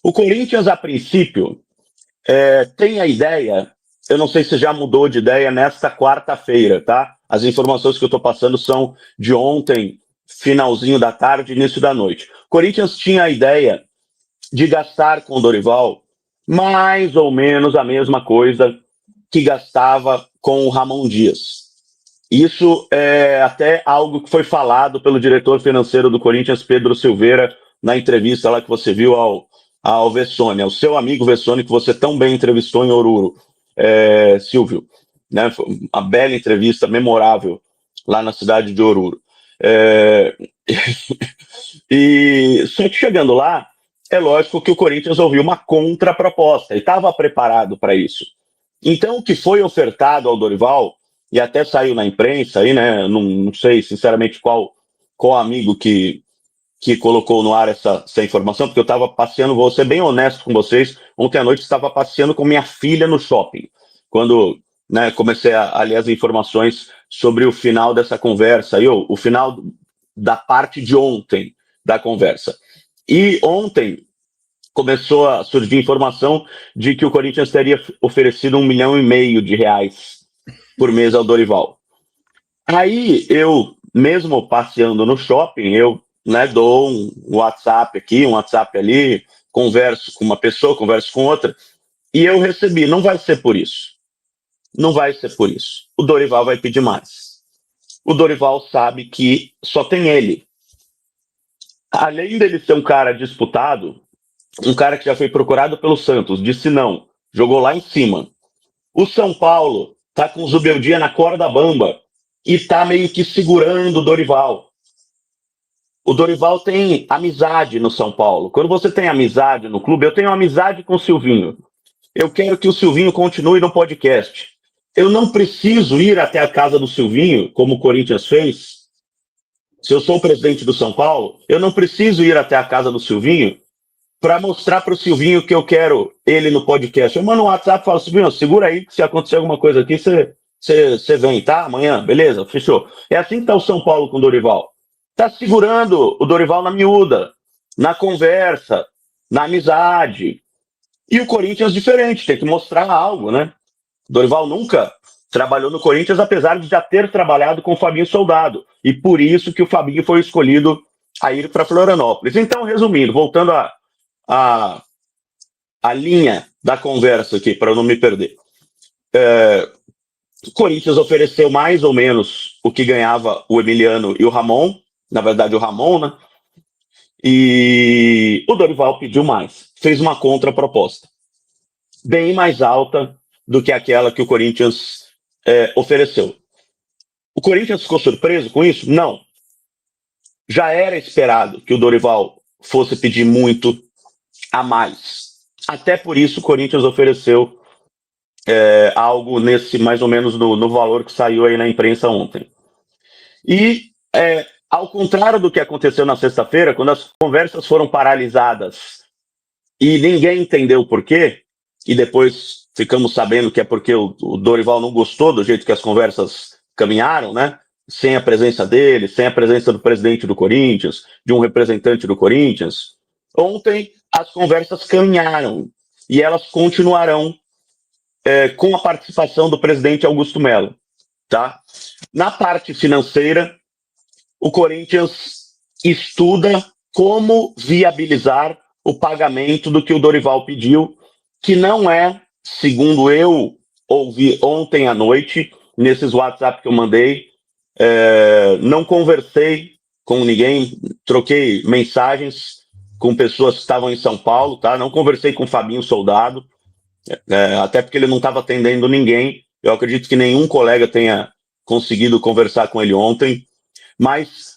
O Corinthians, a princípio, tem a ideia, eu não sei se já mudou de ideia nesta quarta-feira, tá? As informações que eu estou passando são de ontem, finalzinho da tarde, início da noite. O Corinthians tinha a ideia de gastar com o Dorival mais ou menos a mesma coisa que gastava com o Ramon Dias. Isso é até algo que foi falado pelo diretor financeiro do Corinthians, Pedro Silveira, na entrevista lá que você viu ao Vessone, ao seu amigo Vessone, que você tão bem entrevistou em Oruro, Silvio. Né? Foi uma bela entrevista, memorável, lá na cidade de Oruro. E só que chegando lá, é lógico que o Corinthians ouviu uma contraproposta e estava preparado para isso. Então, o que foi ofertado ao Dorival, e até saiu na imprensa aí, né? Não sei, sinceramente, qual amigo que colocou no ar essa informação, porque eu estava passeando, vou ser bem honesto com vocês, ontem à noite estava passeando com minha filha no shopping, quando comecei a ler as informações sobre o final dessa conversa, aí, o final da parte de ontem da conversa. E ontem começou a surgir informação de que o Corinthians teria oferecido R$1,5 milhão por mês ao Dorival. Aí eu, mesmo passeando no shopping, eu dou um WhatsApp aqui, um WhatsApp ali, converso com uma pessoa, converso com outra, e eu recebi, não vai ser por isso. Não vai ser por isso. O Dorival vai pedir mais. O Dorival sabe que só tem ele. Além dele ser um cara disputado, um cara que já foi procurado pelo Santos, disse não, jogou lá em cima. O São Paulo tá com o Zubeldia na corda bamba e tá meio que segurando o Dorival. O Dorival tem amizade no São Paulo. Quando você tem amizade no clube, eu tenho amizade com o Silvinho. Eu quero que o Silvinho continue no podcast. Eu não preciso ir até a casa do Silvinho, como o Corinthians fez. Se eu sou o presidente do São Paulo, eu não preciso ir até a casa do Silvinho para mostrar para o Silvinho que eu quero ele no podcast. Eu mando um WhatsApp e falo, Silvinho, segura aí, que se acontecer alguma coisa aqui, você vem, tá? Amanhã, beleza? Fechou. É assim que tá o São Paulo com o Dorival. Tá segurando o Dorival na miúda, na conversa, na amizade. E o Corinthians diferente, tem que mostrar algo, né? O Dorival nunca trabalhou no Corinthians, apesar de já ter trabalhado com o Fabinho Soldado. E por isso que o Fabinho foi escolhido a ir para Florianópolis. Então, resumindo, voltando a linha da conversa aqui, para eu não me perder. O Corinthians ofereceu mais ou menos o que ganhava o Emiliano e o Ramon, na verdade o Ramon, né? E o Dorival pediu mais, fez uma contraproposta, bem mais alta do que aquela que o Corinthians ofereceu. O Corinthians ficou surpreso com isso? Não. Já era esperado que o Dorival fosse pedir muito a mais. Até por isso o Corinthians ofereceu algo nesse, mais ou menos no valor que saiu aí na imprensa ontem. E ao contrário do que aconteceu na sexta-feira, quando as conversas foram paralisadas e ninguém entendeu o porquê, e depois ficamos sabendo que é porque o Dorival não gostou do jeito que as conversas caminharam, né? Sem a presença dele, sem a presença do presidente do Corinthians, de um representante do Corinthians. Ontem as conversas caminharam e elas continuarão com a participação do presidente Augusto Melo. Tá? Na parte financeira, o Corinthians estuda como viabilizar o pagamento do que o Dorival pediu, que não é, segundo eu ouvi ontem à noite, nesses WhatsApp que eu mandei, não conversei com ninguém, troquei mensagens com pessoas que estavam em São Paulo, tá? Não conversei com o Fabinho Soldado, até porque ele não estava atendendo ninguém. Eu acredito que nenhum colega tenha conseguido conversar com ele ontem, mas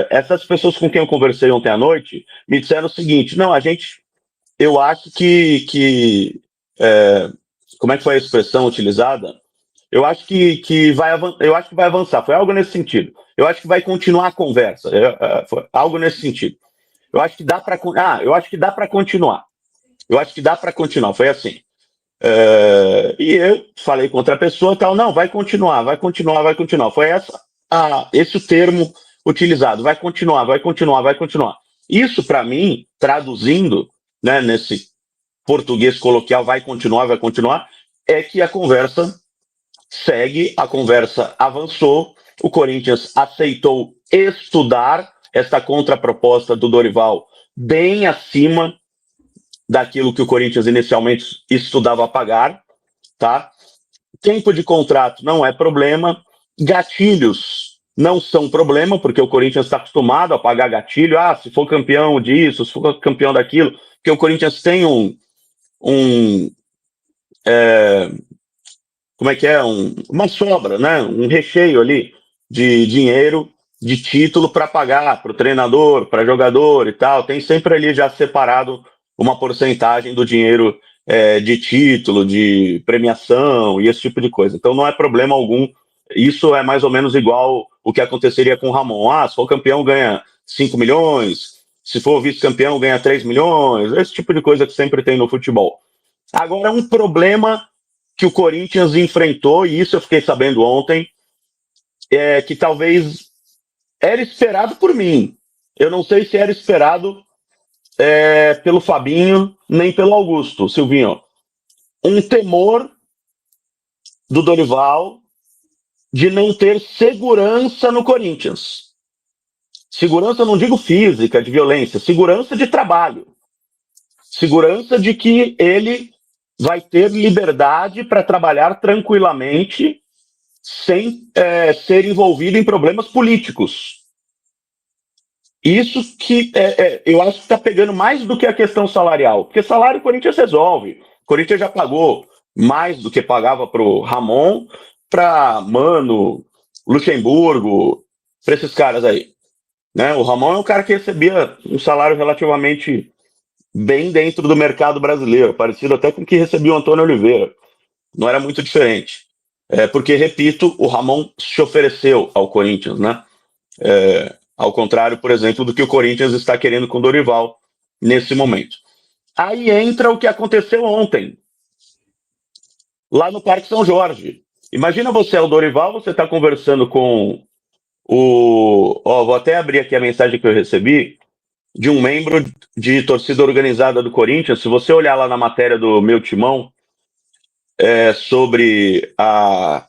essas pessoas com quem eu conversei ontem à noite me disseram o seguinte: não, eu acho que como é que foi a expressão utilizada? Eu acho que vai avançar. Foi algo nesse sentido. Eu acho que vai continuar a conversa. Foi algo nesse sentido. Eu acho que dá para continuar. Eu acho que dá para continuar. Foi assim. E eu falei com outra pessoa e tal. Não, vai continuar. Foi esse o termo utilizado. Vai continuar. Isso, para mim, traduzindo, né, nesse português coloquial, vai continuar, é que a conversa segue, a conversa avançou, o Corinthians aceitou estudar esta contraproposta do Dorival bem acima daquilo que o Corinthians inicialmente estudava pagar, tá? Tempo de contrato não é problema, gatilhos não são problema, porque o Corinthians está acostumado a pagar gatilho, se for campeão disso, se for campeão daquilo, porque o Corinthians tem como é que é? Uma sobra, né? Um recheio ali de dinheiro, de título para pagar para o treinador, para jogador e tal. Tem sempre ali já separado uma porcentagem do dinheiro de título, de premiação e esse tipo de coisa. Então não é problema algum. Isso é mais ou menos igual o que aconteceria com o Ramon. Se for campeão, ganha 5 milhões. Se for vice-campeão, ganha 3 milhões. Esse tipo de coisa que sempre tem no futebol. Agora, um problema que o Corinthians enfrentou, e isso eu fiquei sabendo ontem, que talvez era esperado por mim. Eu não sei se era esperado pelo Fabinho, nem pelo Augusto, Silvinho. Um temor do Dorival de não ter segurança no Corinthians. Segurança, não digo física, de violência, segurança de trabalho. Segurança de que ele vai ter liberdade para trabalhar tranquilamente sem ser envolvido em problemas políticos. Isso que eu acho que está pegando mais do que a questão salarial, porque salário o Corinthians resolve. O Corinthians já pagou mais do que pagava para o Ramon, para Mano, Luxemburgo, para esses caras aí. Né? O Ramon é um cara que recebia um salário relativamente bem dentro do mercado brasileiro, parecido até com o que recebia o Antônio Oliveira. Não era muito diferente. Porque, repito, o Ramon se ofereceu ao Corinthians, né? Ao contrário, por exemplo, do que o Corinthians está querendo com o Dorival nesse momento. Aí entra o que aconteceu ontem, lá no Parque São Jorge. Imagina você, o Dorival, você está conversando com vou até abrir aqui a mensagem que eu recebi de um membro de torcida organizada do Corinthians. Se você olhar lá na matéria do Meu Timão, sobre a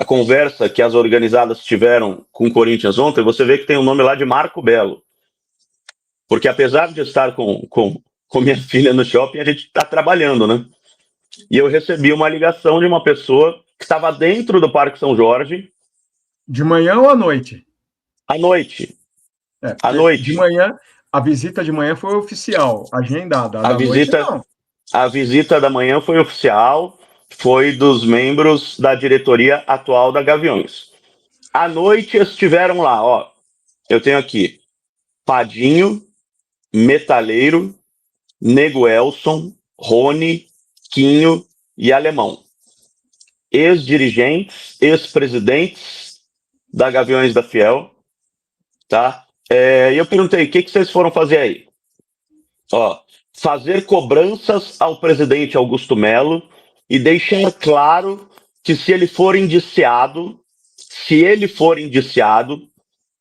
conversa que as organizadas tiveram com o Corinthians ontem, você vê que tem o nome lá de Marco Belo. Porque apesar de estar com minha filha no shopping, a gente está trabalhando, né? E eu recebi uma ligação de uma pessoa que estava dentro do Parque São Jorge. De manhã ou à noite? À noite. À noite. De manhã, a visita de manhã foi oficial, agendada. A visita da manhã foi oficial, foi dos membros da diretoria atual da Gaviões. À noite estiveram lá, eu tenho aqui Padinho, Metaleiro, Nego Elson, Rony, Quinho e Alemão. Ex-dirigentes, ex-presidentes da Gaviões da Fiel, tá? E eu perguntei, o que vocês foram fazer aí? Fazer cobranças ao presidente Augusto Melo e deixar claro que se ele for indiciado,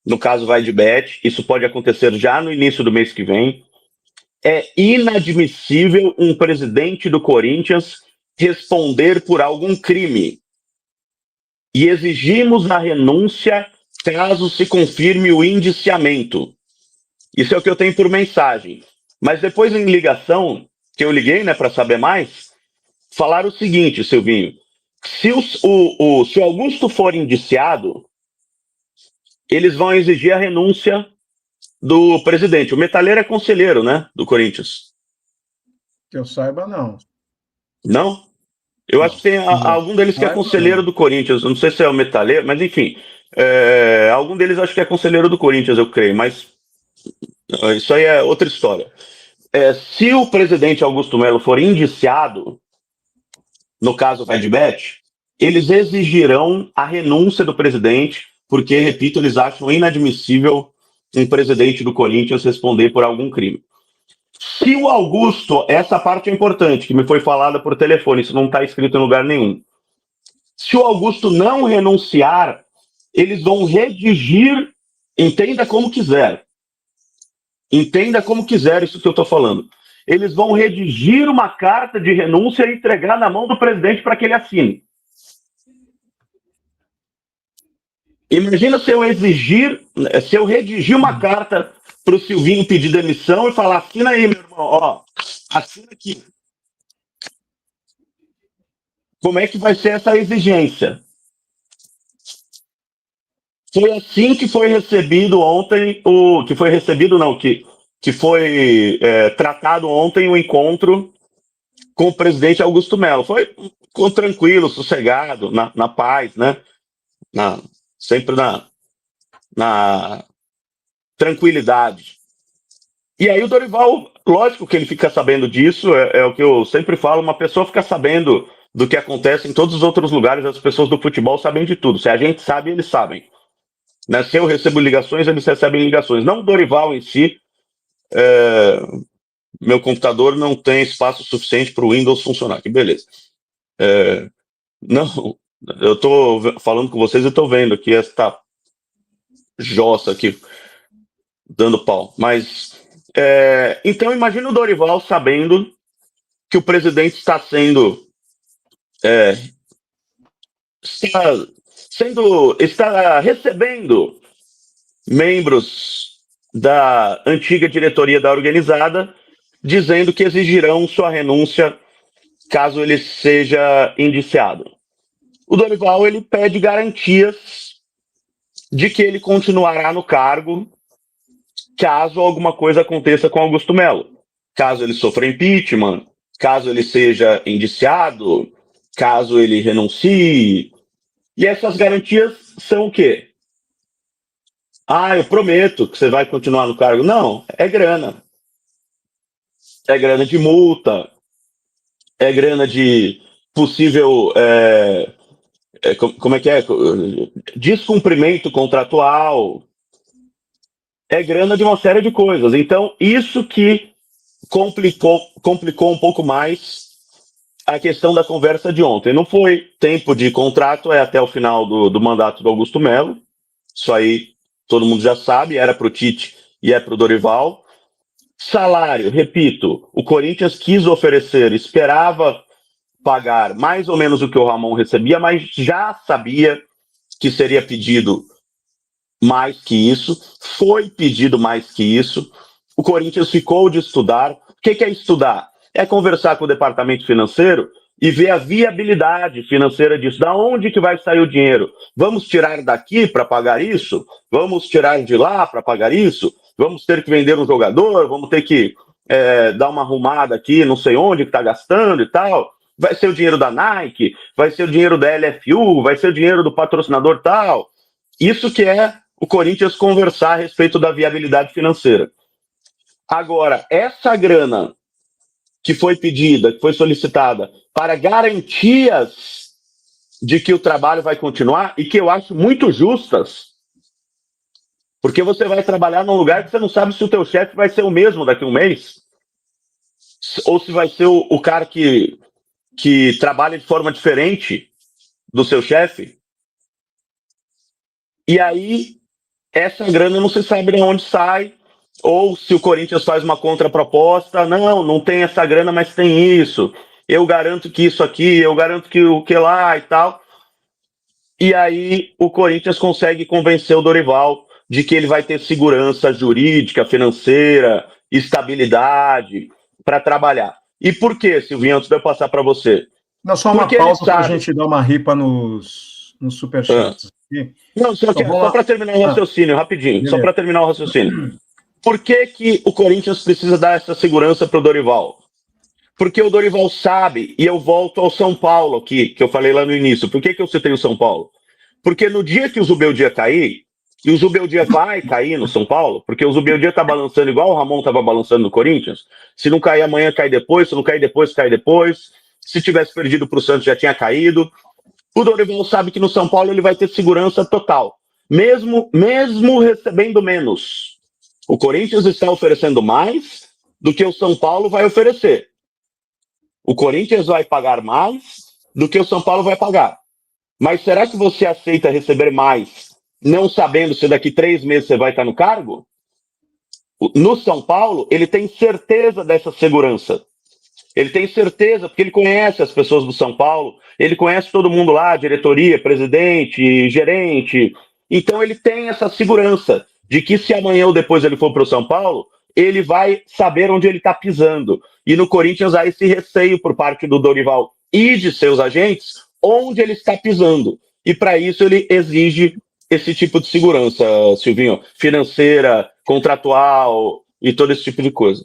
no caso vai de bet, isso pode acontecer já no início do mês que vem, é inadmissível um presidente do Corinthians responder por algum crime. E exigimos a renúncia caso se confirme o indiciamento. Isso é o que eu tenho por mensagem. Mas depois, em ligação, que eu liguei, né, para saber mais, falaram o seguinte, Silvinho: se o Augusto for indiciado, eles vão exigir a renúncia do presidente. O Metaleiro é conselheiro, né, do Corinthians. Que eu saiba, não. Não? Eu acho que tem algum deles que é conselheiro do Corinthians. Eu não sei se é o Metaleiro, mas enfim. Algum deles acho que é conselheiro do Corinthians, eu creio. Mas isso aí é outra história. Se o presidente Augusto Melo for indiciado, no caso vai de bet, eles exigirão a renúncia do presidente, porque, repito, eles acham inadmissível um presidente do Corinthians responder por algum crime. Se o Augusto, essa parte é importante, que me foi falada por telefone, isso não está escrito em lugar nenhum. Se o Augusto não renunciar, eles vão redigir, entenda como quiser isso que eu estou falando. eles vão redigir uma carta de renúncia e entregar na mão do presidente para que ele assine. Imagina se eu redigir uma carta para o Silvinho pedir demissão e falar, assina aí, meu irmão, ó, assina aqui. Como é que vai ser essa exigência? Foi assim que foi recebido ontem, que foi tratado ontem o encontro com o presidente Augusto Melo. Foi tranquilo, sossegado, na paz, né? Sempre na tranquilidade. E aí o Dorival, lógico que ele fica sabendo disso, é o que eu sempre falo, uma pessoa fica sabendo do que acontece em todos os outros lugares, as pessoas do futebol sabem de tudo. Se a gente sabe, eles sabem. Né? Se eu recebo ligações, eles recebem ligações. Não o Dorival em si, meu computador não tem espaço suficiente para o Windows funcionar, que beleza. Não, eu estou falando com vocês e estou vendo aqui esta jossa aqui dando pau. Mas, então imagina o Dorival sabendo que o presidente está está recebendo membros da antiga diretoria da organizada dizendo que exigirão sua renúncia caso ele seja indiciado. O Dorival, ele pede garantias de que ele continuará no cargo caso alguma coisa aconteça com Augusto Melo. Caso ele sofra impeachment, caso ele seja indiciado, caso ele renuncie. E essas garantias são o quê? Eu prometo que você vai continuar no cargo. Não, é grana. É grana de multa, é grana de possível, como é que é? Descumprimento contratual, é grana de uma série de coisas. Então, isso que complicou um pouco mais a questão da conversa de ontem. Não foi tempo de contrato, é até o final do mandato do Augusto Melo. Isso aí todo mundo já sabe, era para o Tite e é para o Dorival. Salário, repito, o Corinthians quis oferecer, esperava pagar mais ou menos o que o Ramon recebia, mas já sabia que seria pedido mais que isso, foi pedido mais que isso. O Corinthians ficou de estudar. O que é estudar? É conversar com o departamento financeiro e ver a viabilidade financeira disso. Da onde que vai sair o dinheiro? Vamos tirar daqui para pagar isso? Vamos tirar de lá para pagar isso? Vamos ter que vender um jogador? Vamos ter que dar uma arrumada aqui, não sei onde que está gastando e tal? Vai ser o dinheiro da Nike? Vai ser o dinheiro da LFU? Vai ser o dinheiro do patrocinador tal? Isso que é o Corinthians conversar a respeito da viabilidade financeira. Agora, essa grana que foi pedida, que foi solicitada para garantias de que o trabalho vai continuar, e que eu acho muito justas, porque você vai trabalhar num lugar que você não sabe se o teu chefe vai ser o mesmo daqui a um mês, ou se vai ser o cara que trabalha de forma diferente do seu chefe. E aí, essa grana não se sabe de onde sai, ou se o Corinthians faz uma contraproposta, não tem essa grana, mas tem isso, eu garanto que isso aqui, eu garanto que o que lá e tal. E aí o Corinthians consegue convencer o Dorival de que ele vai ter segurança jurídica, financeira, estabilidade para trabalhar. E por quê, Silvinho, antes de eu passar para você? Não, só uma pausa para a gente dar uma ripa nos superchats. Não, só para terminar o raciocínio, rapidinho. Beleza. Só para terminar o raciocínio. Por que o Corinthians precisa dar essa segurança para o Dorival? Porque o Dorival sabe, e eu volto ao São Paulo aqui, que eu falei lá no início. Por que eu citei o São Paulo? Porque no dia que o Zubeldia cair, e o Zubeldia vai cair no São Paulo, porque o Zubeldia está balançando igual o Ramon estava balançando no Corinthians. Se não cair amanhã, cai depois. Se não cair depois, cai depois. Se tivesse perdido para o Santos, já tinha caído. O Dorival sabe que no São Paulo ele vai ter segurança total, mesmo recebendo menos. O Corinthians está oferecendo mais do que o São Paulo vai oferecer. O Corinthians vai pagar mais do que o São Paulo vai pagar. Mas será que você aceita receber mais, não sabendo se daqui 3 meses você vai estar no cargo? No São Paulo, ele tem certeza dessa segurança. Ele tem certeza, porque ele conhece as pessoas do São Paulo, ele conhece todo mundo lá, diretoria, presidente, gerente. Então ele tem essa segurança de que se amanhã ou depois ele for para o São Paulo, ele vai saber onde ele está pisando. E no Corinthians há esse receio por parte do Dorival e de seus agentes, onde ele está pisando. E para isso ele exige esse tipo de segurança, Silvinho, financeira, contratual e todo esse tipo de coisa.